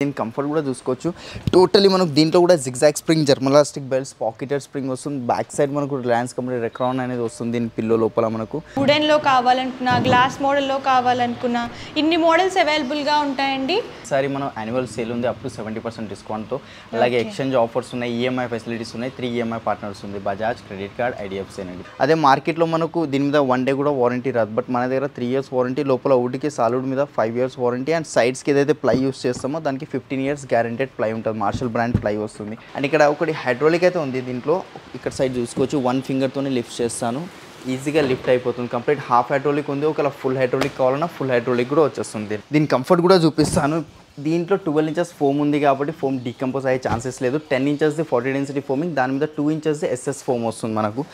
దీని కంఫర్ట్ కూడా చూసుకోవచ్చు. టోటలీ మనకు దీంట్లో కూడా జిగ్జాగ్ స్ప్రింగ్, జర్మలాస్టిక్ బెల్ట్స్, పాకెటెడ్ స్ప్రింగ్ వస్తుంది. బ్యాక్ సైడ్ మనకు రిలయన్స్ కంపెనీ రెక్రాన్ అనేది వస్తుంది. దీని పిల్లో లోపల మనకు వుడెన్లో కావాలనుకున్నా, గ్లాస్ మోడల్లో కావాలనుకున్నా ఇన్ని మోడల్స్ అవైలబుల్గా ఉంటాయండి. ఈసారి మనం యాన్యువల్ సేల్ ఉంది అప్ టు 70% డిస్కౌంట్తో. అలాగే ఎక్స్చేంజ్ ఆఫర్స్ ఉన్నాయి, ఈఎంఐ ఫెసిలిటీస్ ఉన్నాయి, 3 ఈఎంఐ పార్ట్నర్స్ ఉంది, బజాజ్, క్రెడిట్ కార్డ్, ఐడిఎఫ్సి అనేది. అదే మార్కెట్లో మనకు దీని మీద 1 డే కూడా వారంటీ రాదు. బట్ మన దగ్గర 3 years వారంటీ, లోపల వుడ్కి సాలిడ్ మీద 5 years వారంటీ, అండ్ సైడ్స్కి ఏదైతే ప్లై యూస్ చేస్తామో దానికి 15 years గ్యారెంటెడ్ ప్లై ఉంటుంది. మార్షల్ బ్రాండ్ ప్లై వస్తుంది. అండ్ ఇక్కడ ఒకటి హైడ్రాలిక్ అయితే ఉంది దీంట్లో. ఇక్కడ సైడ్ చూసుకోవచ్చు, 1 fingerతోనే లిఫ్ట్ చేస్తాను, ఈజీగా లిఫ్ట్ అయిపోతుంది. కంప్లీట్ హాఫ్ హైడ్రాలిక్ ఉంది. ఒకవేళ ఫుల్ హైడ్రాలిక్ కావాలన్నా ఫుల్ హైడ్రాలిక్ కూడా వచ్చేస్తుంది. దీని కంఫర్ట్ కూడా చూపిస్తాను. దీంట్లో 12 inches ఫోమ్ ఉంది కాబట్టి ఫోమ్ డీకంపోజ్ అయ్యే ఛాన్సెస్ లేదు. 10 inches 40 density ఫోమింగ్, దాని మీద 2 inches ఎస్ఎస్ ఫోమ్ వస్తుంది మనకు.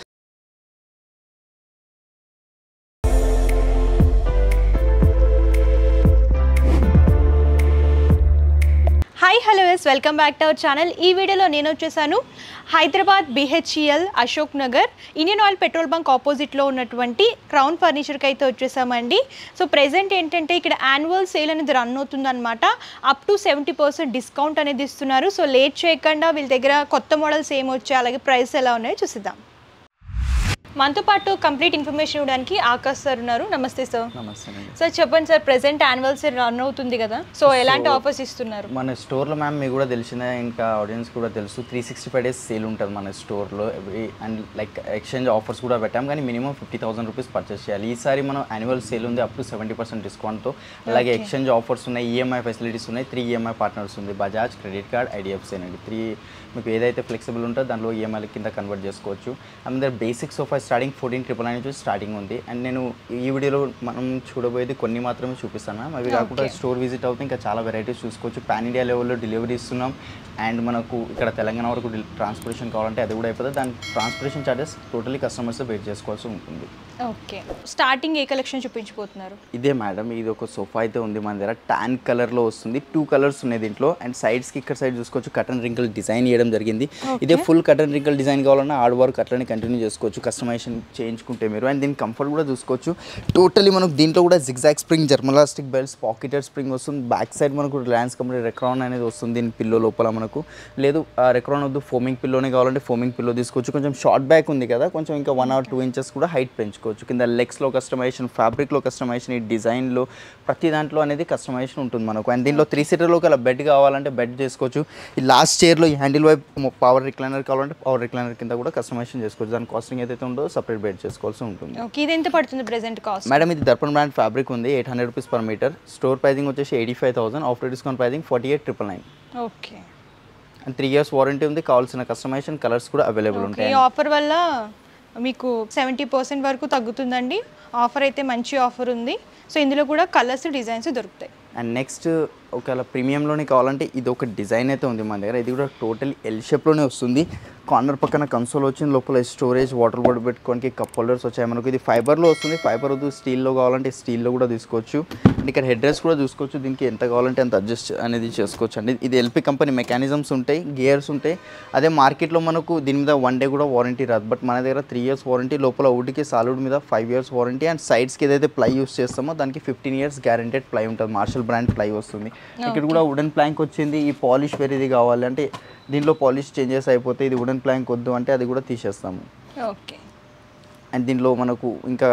హాయ్ హలో ఎస్, welcome back to our channel. ఈ వీడియోలో నేను వచ్చేసాను Hyderabad BHEL Ashok Nagar Indian oil petrol bunk ఆపోజిట్లో ఉన్నటువంటి క్రౌన్ ఫర్నిచర్కి అయితే వచ్చేసామండి. సో ప్రెజెంట్ ఏంటంటే ఇక్కడ యాన్యువల్ సేల్ అనేది రన్ అవుతుందన్నమాట. అప్ టు 70% డిస్కౌంట్ అనేది ఇస్తున్నారు. సో లేట్ చేయకుండా వీళ్ళ దగ్గర కొత్త మోడల్స్ ఏమొచ్చాయి, అలాగే ప్రైస్ ఎలా ఉన్నాయో చూసిద్దాం. మనతో పాటు కంప్లీట్ ఇన్ఫర్మేషన్ ఇవ్వడానికి ఆకాష్ సార్ ఉన్నారు. నమస్తే సార్. నమస్తే సార్ చెప్పండి sir, present annual sale run అవుతుంది కదా, సో ఎలాంటి ఆఫర్స్ ఇస్తున్నారు మన స్టోర్లో? మ్యామ్ మీకు కూడా తెలిసిందే, ఇంకా ఆడియన్స్ కూడా తెలుసు, 365 days సేల్ ఉంటుంది మన స్టోర్లో. అండ్ లైక్ ఎక్స్చేంజ్ ఆఫర్స్ కూడా పెట్టాం, కానీ మినిమం 50,000 రూపీస్ పర్చేస్ చేయాలి. ఈసారి మనం యాన్యువల్ సేల్ ఉంది అప్ టు 70% డిస్కౌంట్తో. అలాగే ఎక్స్చేంజ్ ఆఫర్స్ ఉన్నాయి, ఈఎంఐ ఫెసిలిటీస్ ఉన్నాయి, 3 ఈఎంఐ పార్ట్నర్స్ ఉంది, బజాజ్, క్రెడిట్ కార్డ్, ఐడిఎఫ్సి అనేది. 3 మీకు ఏదైతే ఫ్లెక్సిబుల్ ఉంటుందో దాంట్లో ఈఎంఐల కింద కన్వర్ట్ చేసుకోవచ్చు. అందరు బేసిక్ సోఫా స్టార్టింగ్ 14,999 నుంచి స్టార్టింగ్ ఉంది. అండ్ నేను ఈ వీడియోలో మనం చూడబోయేది కొన్ని మాత్రమే చూపిస్తాను మ్యామ్. అవి కాకుండా స్టోర్ విజిట్ అవుతే ఇంకా చాలా వెరైటీస్ చూసుకోవచ్చు. పాన్ ఇండియా లెవెల్లో డెలివరీ ఇస్తున్నాం. అండ్ మనకు ఇక్కడ తెలంగాణ వరకు ట్రాన్స్పోర్టేషన్ కావాలంటే అది కూడా అయిపోతుంది. దాని transportation charges totally customers wait చేసుకోవాల్సి ఉంటుంది. ఓకే, స్టార్టింగ్ ఏ కలెక్షన్ చూపించబోతున్నారు? ఇదే మేడం, ఇది ఒక సోఫా అయితే ఉంది మన దగ్గర. టాన్ కలర్లో వస్తుంది. 2 కలర్స్ ఉన్నాయి దీంట్లో. అండ్ సైడ్స్కి ఇక్కడ సైడ్ చూసుకోవచ్చు, కటన్ రింకల్ డిజైన్ చేయడం జరిగింది. ఇదే ఫుల్ కటన్ రింకల్ డిజైన్ కావాలన్నా హార్డ్ వర్క్ అట్లనే కంటిన్యూ చేసుకోవచ్చు, కస్టమైజేషన్ చేయించుకుంటే మీరు. అండ్ దీని కంఫర్ట్ కూడా చూసుకోవచ్చు. టోటలీ మనకు దీంట్లో కూడా జిగ్జాగ్ స్ప్రింగ్, జర్మలాస్టిక్ బెల్ట్స్, పాకెటెడ్ స్ప్రింగ్ వస్తుంది. బ్యాక్ సైడ్ మనకు రిలయన్స్ కంపెనీ రెక్రాన్ అనేది వస్తుంది. దీని పిల్లో లోపల మనకు లేదు రెక్రాన్ వద్దు, ఫోమింగ్ పిల్లోనే కావాలంటే ఫోమింగ్ పిల్లో తీసుకోవచ్చు. కొంచెం షార్ట్ బ్యాక్ ఉంది కదా, కొంచెం ఇంకా 1 or 2 inches కూడా హైట్ పెంచుకోవచ్చు. కింద లెగ్స్లో కస్టమైజేషన్, ఫ్యాబ్రిక్లో కస్టమైజేషన్, ఈ డిజైన్లో ప్రతి దాంట్లో అనేది కస్టమైజేషన్ ఉంటుంది మనకు. అండ్ దీంట్లో 3 seaterలో అలా బెడ్ కావాలంటే బెడ్ చేసుకోవచ్చు. ఈ లాస్ట్ చైర్లో ఈ హ్యాండిల్ వైపు పవర్ రిక్లైనర్ కావాలంటే పవర్ రిక్లైనర్ కింద కూడా కస్టమైజేషన్ చేసుకోవచ్చు. దాని కాస్టింగ్ ఏదైతే ఉందో సపరేట్ బెడ్ చేసుకోవాల్సి ఉంటుంది. ఇది ఎంత పడుతుంది ప్రెసెంట్ కాస్ట్? మేడం ఇది దర్పణ్ బ్రాండ్ ఫ్యాబ్రిక్ ఉంది, 800 rupees per meter. Store pricing వచ్చేసి 85,000, after discount pricing 48,999. Okay, and 3 years warranty ఉంది. కావాల్సిన కస్టమైజేషన్ కలర్స్ కూడా అవైలబుల్ ఉంటాయి. ఈ ఆఫర్ వల్ల మీకు 70% వరకు తగ్గుతుందండి. ఆఫర్ అయితే మంచి ఆఫర్ ఉంది. సో ఇందులో కూడా కలర్స్, డిజైన్స్ దొరుకుతాయి. అండ్ నెక్స్ట్ ఒకవేళ ప్రీమియంలోనే కావాలంటే ఇది ఒక డిజైన్ అయితే ఉంది మన దగ్గర. ఇది కూడా టోటల్ ఎల్ షేప్లోనే వస్తుంది. కార్నర్ పక్కన కన్సోల్ వచ్చింది, లోపల స్టోరేజ్, వాటర్ బాటిల్ పెట్టుకోనికి కప్ హోల్డర్స్ వచ్చాయి మనకు. ఇది ఫైబర్లో వస్తుంది. ఫైబర్ వద్దు, స్టీల్లో కావాలంటే స్టీల్లో కూడా తీసుకోవచ్చు. అండ్ ఇక్కడ హెడ్ రెస్ట్ కూడా చూసుకోవచ్చు. దీనికి ఎంత కావాలంటే అంత అడ్జస్ట్ అనేది చేసుకోవచ్చు అండి. ఇది ఎల్పి కంపెనీ మెకానిజమ్స్ ఉంటాయి, గేర్స్ ఉంటాయి. అదే మార్కెట్లో మనకు దీని మీద 1 డే కూడా వారంటీ రాదు. బట్ మన దగ్గర 3 years వారంటీ, లోపల వుడ్కి సాలిడ్ మీద 5 years వారంటీ, అండ్ సైడ్స్కి ఏదైతే ప్లై యూస్ చేస్తామో దానికి 15 years గ్యారెంటెడ్ ప్లై ఉంటుంది. మార్షల్ బ్రాండ్ ప్లై వస్తుంది. ఇక్కడ కూడా వుడెన్ ప్లాంక్ వచ్చింది. ఈ పాలిష్ వేరేది కావాలి అంటే దీనిలో పాలిష్ చేంజెస్ అయిపోతే ఇది వుడెన్ ప్లాంక్ వద్దు అంటే అది కూడా తీసేస్తాము. ఓకే, అండ్ దీనిలో మనకు ఇంకా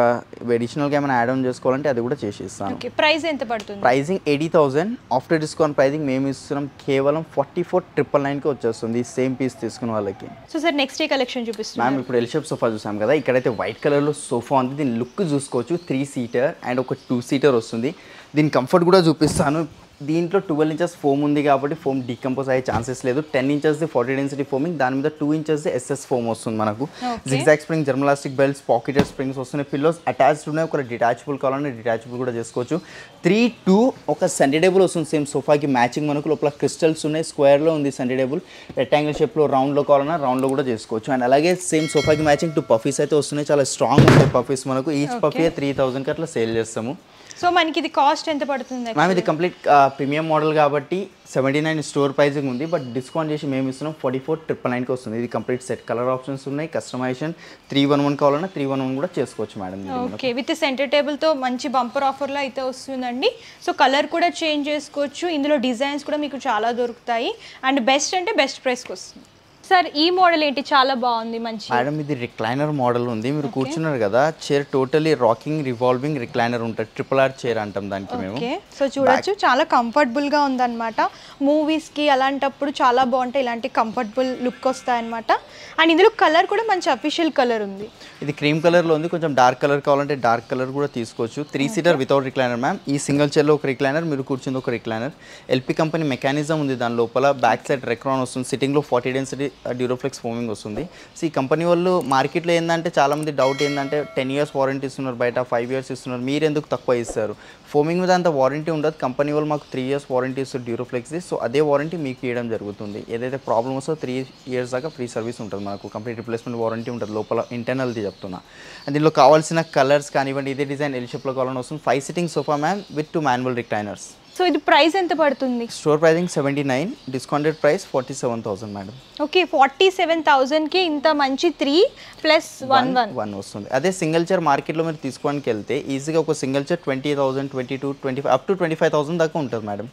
అడిషనల్గా ఏమైనా యాడ్ ఆన్ చేసుకోవాలంటే అది కూడా చేసేస్తాను. ఓకే, ప్రైస్ ఎంత పడుతుంది? ప్రైజింగ్ 80,000, ఆఫ్టర్ డిస్కౌంట్ ప్రైజింగ్ మేము ఇస్తున్నాం కేవలం 44,999కి వచ్చేస్తుంది సేమ్ పీస్ తీసుకున్న వాళ్ళకి. సో సార్ నెక్స్ట్ ఏ కలెక్షన్ చూపిస్తున్నాం? మ్యామ్ ఇప్పుడు ఎల్ షేప్ సోఫా చూసాం కదా, ఇక్కడైతే వైట్ కలర్లో సోఫా ఉంది. దీని లుక్ చూసుకోవచ్చు. 3 seater అండ్ ఒక 2 seater వస్తుంది. దీని కంఫర్ట్ కూడా చూపిస్తాను. దీంట్లో 12 inches ఫోమ్ ఉంది కాబట్టి ఫోమ్ డీకంపోజ్ అయ్యే ఛాన్సెస్ లేదు. 10 inches 40 density ఫోమింగ్, దాని మీద 2 inches ఎస్ఎస్ ఫోమ్ వస్తుంది మనకు. జిగ్జాగ్ స్ప్రింగ్, జర్మలాస్టిక్ బెల్ట్స్, పాకెటెడ్ స్ప్రింగ్స్ వస్తున్నాయి. పిల్లోస్ అటాచ్డ్ ఉన్నాయి. ఒక డిటాచబుల్ కావాలంటే డిటాచబుల్ కూడా చేసుకోవచ్చు. 3, 2 ఒక సెంటర్ టేబుల్ వస్తుంది సేమ్ సోఫాకి మ్యాచింగ్ మనకు. లోపల క్రిస్టల్స్ ఉన్నాయి. స్క్వేర్లో ఉంది సెంటర్ టేబుల్. రెక్టాంగిల్ షేప్లో రౌండ్లో కావాలన్నా రౌండ్లో కూడా చేసుకోవచ్చు. అండ్ అలాగే సేమ్ సోఫాకి మ్యాచింగ్ 2 పఫీస్ అయితే వస్తున్నాయి. చాలా స్ట్రాంగ్ ఉంటాయి పఫీస్ మనకు. ఈచ్ పఫీ 3,000కి అట్లా సేల్ చేస్తాము. సో మనకి ఇది కాస్ట్ ఎంత పడుతుంది? మ్యామ్ ఇది కంప్లీట్ ప్రీమియం మోడల్ కాబట్టి 79 స్టోర్ ప్రైజింగ్ ఉంది, బట్ డిస్కౌంట్ చేసి మేము ఇస్తున్నాం 44,999కి వస్తుంది. ఇది కంప్లీట్ సెట్, కలర్ ఆప్షన్స్ ఉన్నాయి, కస్టమైజేషన్ 311 కావాలన్నా 311 కూడా చేసుకోవచ్చు మేడం. ఓకే, విత్ సెంటర్ టేబుల్తో మంచి బంపర్ ఆఫర్లో అయితే వస్తుందండి. సో కలర్ కూడా చేంజ్ చేసుకోవచ్చు, ఇందులో డిజైన్స్ కూడా మీకు చాలా దొరుకుతాయి అండ్ బెస్ట్ అంటే బెస్ట్ ప్రైస్కి వస్తుంది. సార్ ఈ మోడల్ ఏంటి, చాలా బాగుంది మంచి మేడం. ఇది రిక్లైనర్ మోడల్ ఉంది, మీరు కూర్చున్నారు కదా, chair totally rocking revolving recliner ఉంటుంది, RRR చైర్ అంటాం దానికి మేము. సో చూడొచ్చు చాలా కంఫర్టబుల్గా ఉందన్నమాట. మూవీస్కి అలాంటప్పుడు చాలా బాగుంటాయి, ఇలాంటి కంఫర్టబుల్ లుక్ వస్తాయన్నమాట. అండ్ ఇందులో కలర్ కూడా మంచి అఫీషియల్ కలర్ ఉంది. ఇది క్రీమ్ కలర్లో ఉంది, కొంచెం డార్క్ కలర్ కావాలంటే డార్క్ కలర్ కూడా తీసుకోవచ్చు. 3 సీటర్ వితౌట్ రిక్లైనర్ మ్యామ్. ఈ సింగిల్ చైర్లో ఒక రిక్లైనర్, మీరు కూర్చుంది ఒక రిక్లైనర్. ఎల్పి కంపెనీ మెకానిజం ఉంది దాని లోపల, బ్యాక్ సైడ్ రెక్రాన్ వస్తుంది, సిట్టింగ్లో 40 డెన్సిటీ డ్యూరోఫ్లెక్స్ ఫోమింగ్ వస్తుంది. సో ఈ కంపెనీ వాళ్ళు మార్కెట్లో ఏంటంటే చాలామంది డౌట్ ఏంటంటే 10 years వారంటీ ఇస్తున్నారు, బయట 5 years ఇస్తున్నారు, మీరు ఎందుకు తక్కువ ఇస్తారు? ఫోమింగ్ మీద అంత వారంటీ ఉండదు, కంపెనీ వాళ్ళు మాకు 3 years వారంటీ ఇస్తారు డ్యూరోఫ్లెక్స్ది. సో అదే వారంటీ మీకు ఇవ్వడం జరుగుతుంది. ఏదైతే ప్రాబ్లమ్ వస్తుందో 3 years దాకా ఫ్రీ సర్వీస్ ఉంటుంది మనకు, కంప్లీట్ రిప్లేస్మెంట్ వారంటీ ఉంటుంది లోపల, ఇంటర్నల్ది చెప్తున్నా. అండ్ దీనిలో కావాల్సిన కలర్స్ కానివ్వండి, ఇదే డిజైన్ ఎల్ షేప్లో కావాలని వస్తుంది. 5 sitting sofa ma'am with 2 manual recliners. So ఇది ప్రైస్ ఎంత పడుతుంది? Store pricing 79, discounted price 47,000 madam. Okay, 47,000కి ఇంత మంచి 3+1 వస్తుంది. అదే సింగిల్ చైర్ మార్కెట్లో మీరు తీసుకోవడానికి వెళ్తే ఈజీగా ఒక సింగిల్ చైర్ 20,000, 22, 25 అప్ టు 25,000 దాకా ఉంటుంది మేడం.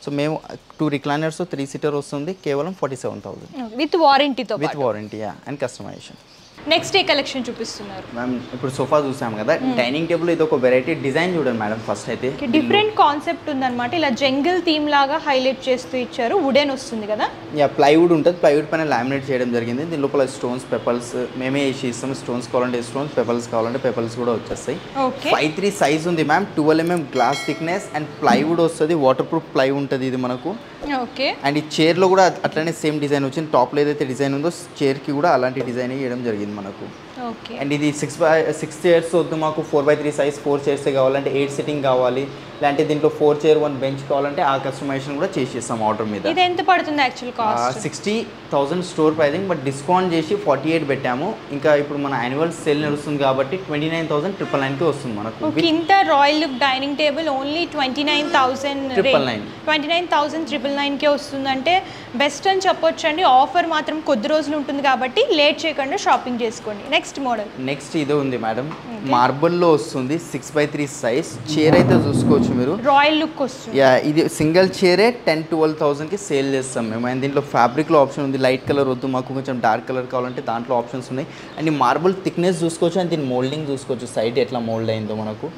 సో మేము 2 recliners 3 seater వస్తుంది, కేవలం 47,000 విత్ వారంటీతో, with warranty and customization. Next ఏ కలెక్షన్ చూపిస్తున్నారు మ్యామ్? ఇప్పుడు సోఫా చూసాం కదా, డైనింగ్ టేబుల్ ఇది ఒక వెరైటీ డిజైన్ చూడండి మేడం. ఫస్ట్ అయితే డిఫరెంట్ కాన్సెప్ట్ ఉందన్నమాట, ఇలా జంగిల్ థీమ్ లాగా హైలైట్ చేస్తూ ఇచ్చారు. వుడెన్ వస్తుంది కదా, ప్లైవుడ్ ఉంటుంది, ప్లైవుడ్ పైన లామినేట్ చేయడం జరిగింది. దీని లోపల స్టోన్స్ పెపల్స్ మేమే వేసి ఇస్తాం, స్టోన్స్ కావాలంటే స్టోన్స్, పెపల్స్ కావాలంటే పెపల్స్ కూడా వచ్చేస్తాయి. 5'3" సైజ్ ఉంది ma'am, 12 mm glass thickness and plywood వస్తుంది, వాటర్ ప్రూఫ్ ప్లై ఉంటుంది ఇది మనకు. ఓకే, అండ్ ఈ చైర్లో కూడా అట్లనే సేమ్ డిజైన్ వచ్చింది, టాప్లో ఏదైతే డిజైన్ ఉందో చైర్కి కూడా అలాంటి డిజైన్ వేయడం జరిగింది మనకు. అండ్ ఇది 6 chairs వద్దు మాకు, 4x3 సైజ్ 4 chairs కావాలంటే 8 sitting కావాలి, లేదంటే దీంట్లో 4 chair 1 bench కావాలంటే ఆ కస్టమైజేషన్ కూడా చేసేస్తాం ఆర్డర్ మీద. ఇది ఎంత పడుతుంది actual cost? 60,000 store pricing, but discount చేసి 48 పెట్టాము. ఇంకా ఇప్పుడు మన యాన్యువల్ సేల్ నడుస్తుంది కాబట్టి 29,999కి వస్తుంది మనకు. ఇంత royal look dining table only 29,999కే వస్తుందంటే బెస్ట్ అని చెప్పొచ్చు అండి. ఆఫర్ మాత్రం కొద్ది రోజులు ఉంటుంది కాబట్టి లేట్ చేయకుండా షాపింగ్ చేసుకోండి. నెక్స్ట్ మోడల్, నెక్స్ట్ ఇదే ఉంది మేడం, మార్బుల్లో వస్తుంది, 6x3 సైజ్ చైర్ అయితే చూసుకోవచ్చు మీరు, రాయల్ లుక్ వస్తుంది. ఇది సింగిల్ చైరే 10-12,000కి సేల్ చేస్తాం మేము. అండ్ దీంట్లో ఫ్యాబ్రిక్లో ఆప్షన్ ఉంది, లైట్ కలర్ వద్దు మాకు, కొంచెం డార్క్ కలర్ కావాలంటే దాంట్లో ఆప్షన్స్ ఉన్నాయి. అండ్ ఈ మార్బుల్ థిక్నెస్ చూసుకోవచ్చు, అండ్ దీని మోల్డింగ్ చూసుకోవచ్చు, సైడ్ ఎట్లా మోల్డ్ అయిందో మనకు.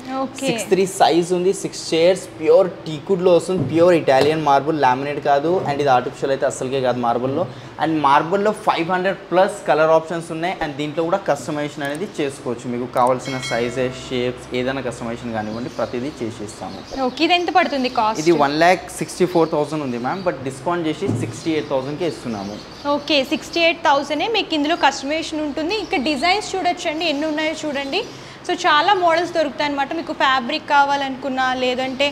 6'3 సైజ్ ఉంది, 6 chairs, ప్యూర్ టీకుడ్లో వస్తుంది, ప్యూర్ ఇటాలియన్ మార్బుల్, లామినేట్ కాదు. అండ్ ఇది ఆర్టిఫిషియల్ అయితే అసలుకే కాదు మార్బుల్లో. అండ్ మార్బుల్లో 500+ కలర్ ఆప్షన్స్ ఉన్నాయి, అండ్ దీంట్లో కూడా కస్టమైజేషన్ అనేది చేసుకోవచ్చు. మీకు కావాల్సిన సైజెస్, షేప్స్ ఏదైనా కస్టమైజేషన్ కానివ్వండి ప్రతిదీ చేసేస్తాము. ఇది ఎంత పడుతుంది కాస్ట్? ఇది 1,64,000 ఉంది మ్యామ్, బట్ డిస్కౌంట్ చేసి 68,000కి ఇస్తున్నాము. ఓకే, 68,000 మీకు ఇందులో కస్టమైజేషన్ ఉంటుంది. ఇంకా డిజైన్స్ చూడొచ్చండి, ఎన్ని ఉన్నాయో చూడండి. సో చాలా మోడల్స్ దొరుకుతాయి అనమాట. మీకు ఫ్యాబ్రిక్ కావాలనుకున్నా, లేదంటే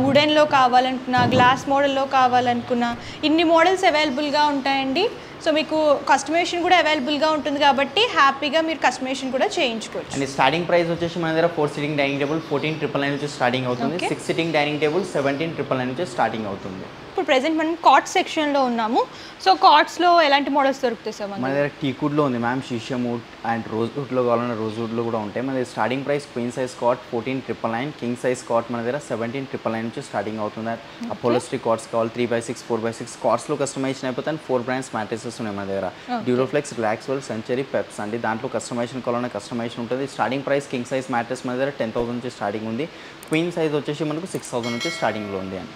వుడెన్లో కావాలనుకున్నా, గ్లాస్ మోడల్లో కావాలనుకున్నా, ఇన్ని మోడల్స్ అవైలబుల్గా ఉంటాయండి. సో మీకు కస్టమైజేషన్ కూడా అవైలబుల్గా ఉంటుంది కాబట్టి హ్యాపీగా మీరు కస్టమైజేషన్ కూడా చేయించుకోవచ్చు. అండ్ స్టార్టింగ్ ప్రైస్ వచ్చేసి మన దగ్గర 4 sitting డైనింగ్ టేబుల్ 14,999 నుంచి స్టార్టింగ్ అవుతుంది. 6 sitting డైనింగ్ టేబుల్ 17,999 నుంచి స్టార్టింగ్ అవుతుంది. ఇప్పుడు ప్రెసెంట్ మనం కాట్ సెక్షన్లో ఉన్నాము. సో కాట్స్లో ఎలాంటి మోడల్స్ దొరుకుతాయి సార్? మన దగ్గర టీకుడ్లో ఉంది ma'am, sheesham wood and rose వుడ్లో కావాలన్నా రోజ్ వుడ్లో కూడా ఉంటాయి. మన దగ్గర starting price queen size cot 14,999, king size cot మన దగ్గర 17,999 నుంచి స్టార్టింగ్ అవుతుంది. అపోలోస్ట్రీ కాట్స్ కావాలి 3x6, 4x6 కాట్స్లో కస్టమైజేషన్ అయిపోతాయి. 4 brands మ్యాట్రెసెస్ ఉన్నాయి మన దగ్గర, డ్యూరోఫ్లెక్స్, రిలాక్స్వెల్, సెంచరీ, పెప్స్ అండి. దాంట్లో కస్టమైజేషన్ కావాలన్నా కస్టమైజేషన్ ఉంటుంది. Starting price king size mattress మన దగ్గర 10,000 నుంచి స్టార్టింగ్ ఉంది. క్వీన్ సైజ్ వచ్చేసి మనకు 6,000 నుంచి స్టార్టింగ్లో ఉంది అండి.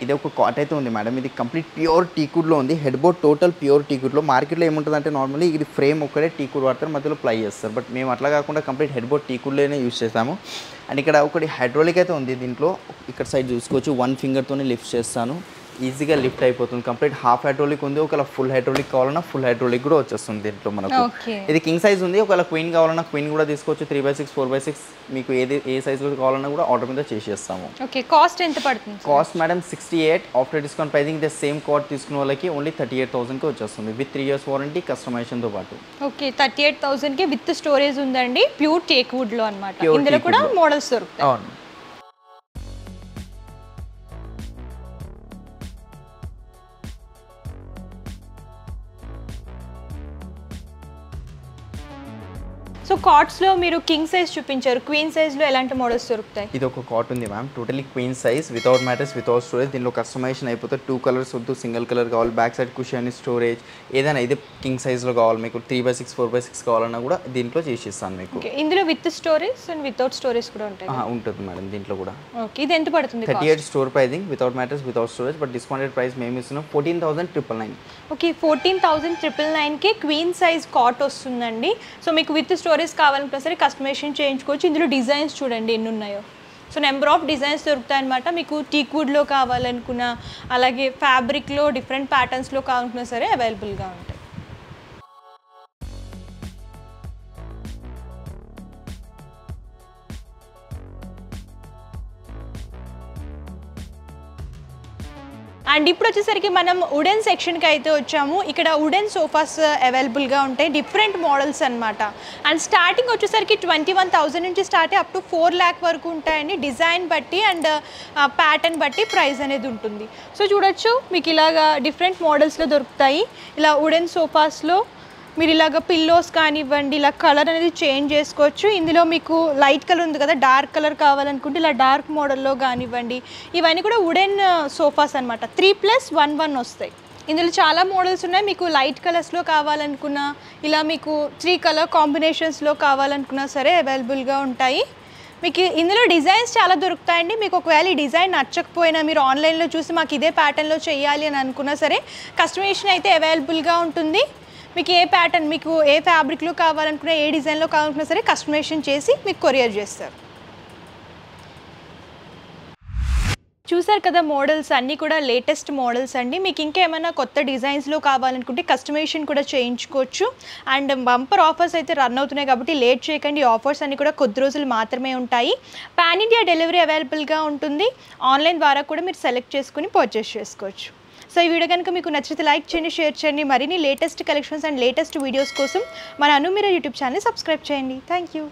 ఇది ఒక కాట్ అయితే ఉంది మేడం, ఇది కంప్లీట్ ప్యూర్ టీకుడ్లో ఉంది. హెడ్ బోర్డ్ టోటల్ ప్యూర్ టీకుడ్లో. మార్కెట్లో ఏముంటుంది అంటే నార్మల్లీ ఇది ఫ్రేమ్ ఒక్కడే టీకుడ్ వాడతారు, మధ్యలో ప్లై చేస్తారు. బట్ మేము అట్లా కాకుండా కంప్లీట్ హెడ్ బోర్డ్ టీకుడ్లోనే యూజ్ చేస్తాము. అండ్ ఇక్కడ ఒకటి హైడ్రాలిక్ అయితే ఉంది దీంట్లో, ఇక్కడ సైడ్ చూసుకోవచ్చు, 1 fingerతోనే లిఫ్ట్ చేస్తాను, ఈజీగా లిఫ్ట్ అయిపోతుంది. కంప్లీట్ హాఫ్ హైడ్రాలిక్ ఉంది, ఒకవేళ ఫుల్ హైడ్రాలిక్ కావాలన్నా ఫుల్ హైడ్రాలిక్ కూడా వచ్చేస్తుంది దీంట్లో మనకు. ఇది కింగ్ సైజ్ ఉంది, ఒకవేళ క్వీన్ కావాలన్నా క్వీన్ కూడా తీసుకోవచ్చు. 3x6, 4x6 మీకు ఏ సైజ్లో కావాలన్నా కూడా ఆర్డర్ మీద చేసేస్తాము. ఓకే, కాస్ట్ ఎంత పడుతుంది? Cost madam 68, after discount pricing ఇదే సేమ్ కాట్ తీసుకున్న వాళ్ళకి ఓన్లీ 38,000కి వచ్చేస్తుంది విత్ 3 years వారంటీ కస్టమైజేషన్తో పాటు. ఓకే, 38,000కి విత్ స్టోరేజ్ ఉందండి, ప్యూర్ టేక్ వుడ్లో అనమాట. ఇందులో కూడా మోడల్స్ దొరుకుతాయి. సో కాట్స్లో మీరు కింగ్ సైజ్ చూపించారు, క్వీన్ సైజ్లో ఎలాంటి మోడల్స్ దొరుకుతాయి? ఇది ఒక కాట్ ఉంది ma'am, totally queen size, without mattress, without storage. దీనిలో కస్టమైజేషన్ అయిపోతే 2 కలర్స్ వద్దు, సింగిల్ కలర్ కావాలి, బ్యాక్ సైడ్ కుషన్, స్టోరేజ్ ఏదైనా ఇది కింగ్ సైజ్లో కావాలి మీకు, 3x6 4x6 కావాలన్నా కూడా దీంట్లో చేసిస్తాను మీకు. ఇందులో with storage and without storage కూడా ఉంటాయి? ఉంటుంది మేడం దీంట్లో కూడా. ఓకే, ఇది ఎంత పడుతుంది? 38 store pricing, without mattress, without storage, but discounted price మేము ఇస్తున్నాం 14,999. ఓకే, 14,999కి క్వీన్ సైజ్ కాట్ వస్తుందండి. సో మీకు విత్ స్టోరేజ్ కావాలనుకున్నా సరే కస్టమైజేషన్ చేయించుకోవచ్చు. ఇందులో డిజైన్స్ చూడండి ఎన్ని ఉన్నాయో. సో నెంబర్ ఆఫ్ డిజైన్స్ దొరుకుతాయి అనమాట. మీకు టీక్వుడ్లో కావాలనుకున్నా, అలాగే ఫ్యాబ్రిక్లో డిఫరెంట్ ప్యాటర్న్స్లో కావాలనుకున్నా సరే అవైలబుల్గా ఉంటాయి. అండ్ ఇప్పుడు వచ్చేసరికి మనం వుడెన్ సెక్షన్కి అయితే వచ్చాము. ఇక్కడ వుడెన్ సోఫాస్ అవైలబుల్గా ఉంటాయి, డిఫరెంట్ మోడల్స్ అనమాట. అండ్ స్టార్టింగ్ వచ్చేసరికి 21,000 నుంచి స్టార్ట్ అప్ టు 4 lakh వరకు ఉంటాయండి. డిజైన్ బట్టి అండ్ ప్యాటర్న్ బట్టి ప్రైస్ అనేది ఉంటుంది. సో చూడొచ్చు మీకు ఇలాగా డిఫరెంట్ మోడల్స్లో దొరుకుతాయి. ఇలా వుడెన్ సోఫాస్లో మీరు ఇలాగ పిల్లోస్ కానివ్వండి, ఇలా కలర్ అనేది చేంజ్ చేసుకోవచ్చు. ఇందులో మీకు లైట్ కలర్ ఉంది కదా, డార్క్ కలర్ కావాలనుకుంటే ఇలా డార్క్ మోడల్లో కానివ్వండి. ఇవన్నీ కూడా వుడెన్ సోఫాస్ అనమాట. 3+1 వస్తాయి. ఇందులో చాలా మోడల్స్ ఉన్నాయి. మీకు లైట్ కలర్స్లో కావాలనుకున్నా, ఇలా మీకు 3 కలర్ కాంబినేషన్స్లో కావాలనుకున్నా సరే అవైలబుల్గా ఉంటాయి. మీకు ఇందులో డిజైన్స్ చాలా దొరుకుతాయండి. మీకు ఒకవేళ ఈ డిజైన్ నచ్చకపోయినా మీరు ఆన్లైన్లో చూసి మాకు ఇదే ప్యాటర్న్లో చేయాలి అని అనుకున్నా సరే కస్టమైజేషన్ అయితే అవైలబుల్గా ఉంటుంది. మీకు ఏ ప్యాటర్న్, మీకు ఏ ఫ్యాబ్రిక్లో కావాలనుకున్నా, ఏ డిజైన్లో కావాలనుకున్నా సరే కస్టమైజేషన్ చేసి మీకు కొరియర్ చేస్తారు. చూసారు కదా మోడల్స్ అన్నీ కూడా లేటెస్ట్ మోడల్స్ అండి. మీకు ఇంకేమైనా కొత్త డిజైన్స్లో కావాలనుకుంటే కస్టమైజేషన్ కూడా చేయించుకోవచ్చు. అండ్ బంపర్ ఆఫర్స్ అయితే రన్ అవుతున్నాయి కాబట్టి లేట్ చేయకండి. ఆఫర్స్ అన్నీ కూడా కొద్ది రోజులు మాత్రమే ఉంటాయి. పాన్ ఇండియా డెలివరీ అవైలబుల్గా ఉంటుంది. ఆన్లైన్ ద్వారా కూడా మీరు సెలెక్ట్ చేసుకుని పర్చేస్ చేసుకోవచ్చు. సో ఈ వీడియో కనుక మీకు నచ్చితే లైక్ చేయండి, షేర్ చేయండి. మరిన్ని latest collections and latest videos కోసం మన అను మీరా యూట్యూబ్ ఛానల్ సబ్స్క్రైబ్ చేయండి. Thank you.